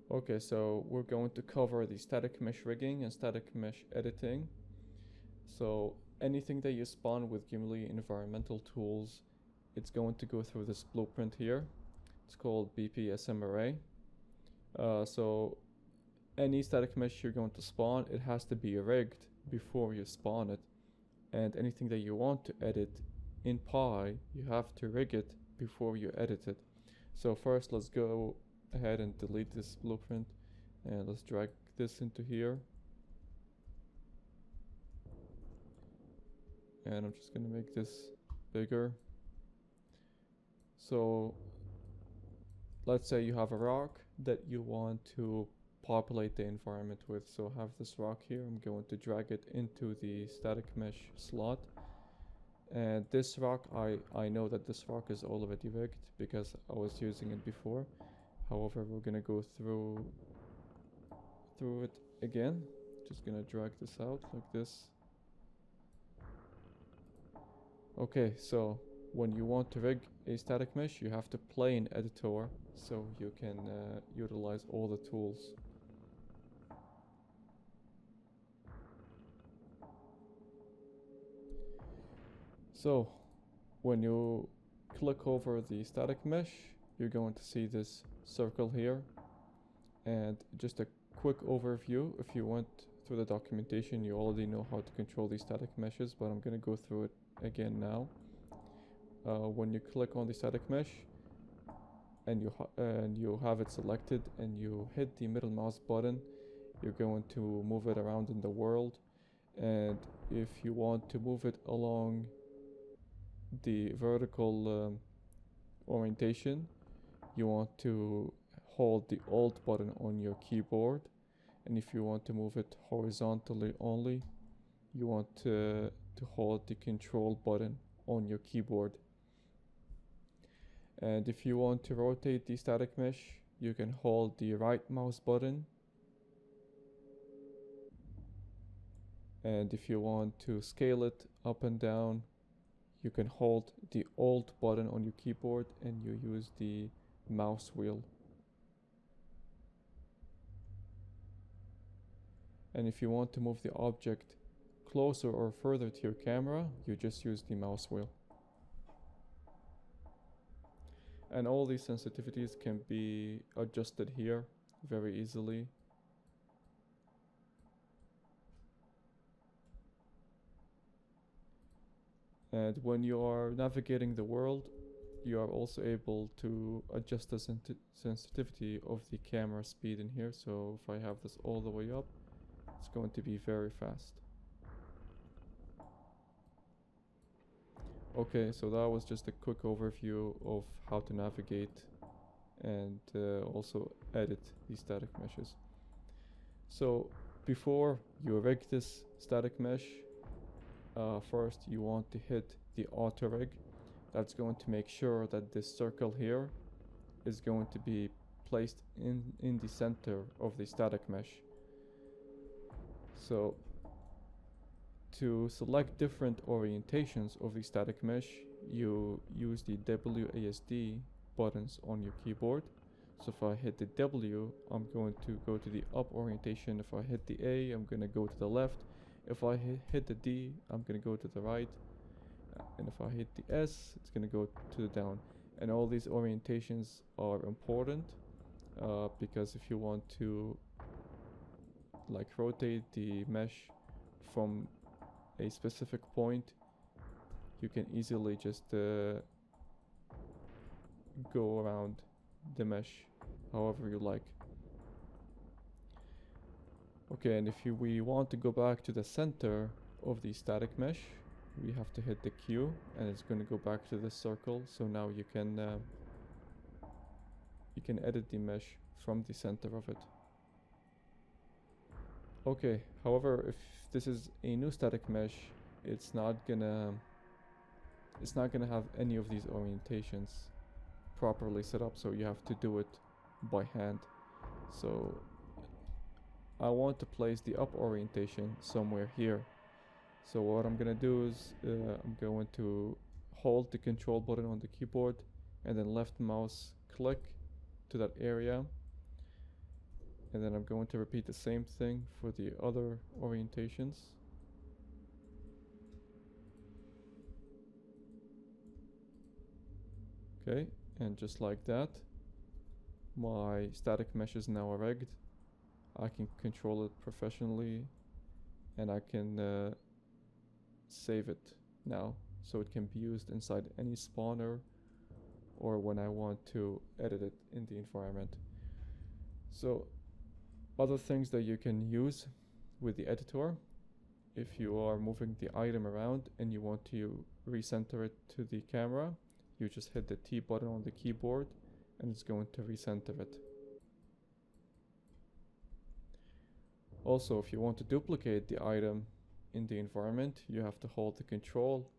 Okay, so we're going to cover the static mesh rigging and static mesh editing. So anything that you spawn with Gimli environmental tools, it's going to go through this blueprint here. It's called BPSM array. So any static mesh you're going to spawn, it has to be rigged before you spawn it. And anything that you want to edit in Pi, you have to rig it before you edit it. So first let's go ahead and delete this blueprint and let's drag this into here. And I'm just gonna make this bigger. So let's say you have a rock that you want to populate the environment with. So I have this rock here. I'm going to drag it into the static mesh slot. And this rock, I know that this rock is already rigged because I was using it before. However, we're gonna go through it again. Just gonna drag this out like this. Okay, so when you want to rig a static mesh, you have to play in editor so you can utilize all the tools. So when you click over the static mesh, you're going to see this circle here. And just a quick overview, if you went through the documentation, you already know how to control these static meshes, but I'm going to go through it again now. When you click on the static mesh and you have it selected and you hit the middle mouse button, you're going to move it around in the world. And if you want to move it along the vertical orientation, you want to hold the Alt button on your keyboard. And if you want to move it horizontally only, you want to hold the Control button on your keyboard. And if you want to rotate the static mesh, you can hold the right mouse button. And if you want to scale it up and down, you can hold the Alt button on your keyboard and you use the mouse wheel. And if you want to move the object closer or further to your camera, you just use the mouse wheel. And all these sensitivities can be adjusted here very easily. And when you are navigating the world, you are also able to adjust the sensitivity of the camera speed in here. So if I have this all the way up, it's going to be very fast. Okay, so that was just a quick overview of how to navigate and also edit these static meshes. So before you rig this static mesh, first you want to hit the auto rig. That's going to make sure that this circle here is going to be placed in the center of the static mesh. So to select different orientations of the static mesh, you use the WASD buttons on your keyboard. So if I hit the W, I'm going to go to the up orientation. If I hit the A, I'm going to go to the left. If I hit the D, I'm going to go to the right. And if I hit the S, it's going to go to the down. And all these orientations are important because if you want to like rotate the mesh from a specific point, you can easily just go around the mesh however you like. Okay, and if we want to go back to the center of the static mesh, we have to hit the Q and it's going to go back to the circle. So now you can edit the mesh from the center of it. Okay, however, if this is a new static mesh, it's not gonna have any of these orientations properly set up, so you have to do it by hand. So I want to place the up orientation somewhere here. So what I'm gonna do is I'm going to hold the Control button on the keyboard and then left mouse click to that area And then I'm going to repeat the same thing for the other orientations. Okay, and just like that, my static mesh is now rigged. I can control it professionally, and I can save it now, so it can be used inside any spawner or when I want to edit it in the environment. So other things that you can use with the editor, if you are moving the item around and you want to recenter it to the camera, you just hit the T button on the keyboard and it's going to recenter it. Also, if you want to duplicate the item in the environment, you have to hold the Control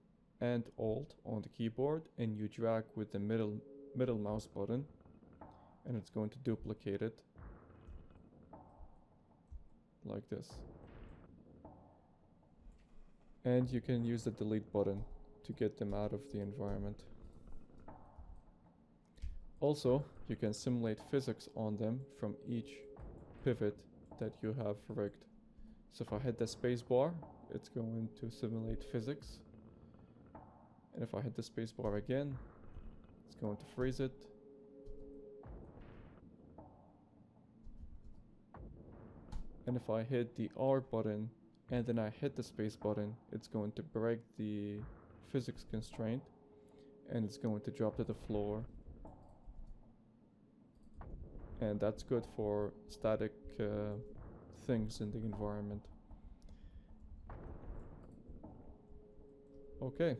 and Alt on the keyboard and you drag with the middle mouse button and it's going to duplicate it like this. And you can use the delete button to get them out of the environment. Also, you can simulate physics on them from each pivot that you have rigged. So if I hit the spacebar, it's going to simulate physics. And if I hit the spacebar again, it's going to freeze it. And if I hit the R button and then I hit the space button, it's going to break the physics constraint and it's going to drop to the floor. And that's good for static things in the environment. Okay,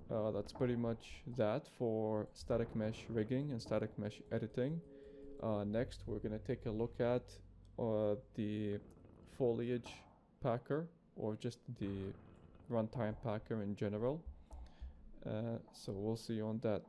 that's pretty much that for static mesh rigging and static mesh editing. Next, we're going to take a look at the foliage packer, or just the runtime packer in general. So we'll see you on that.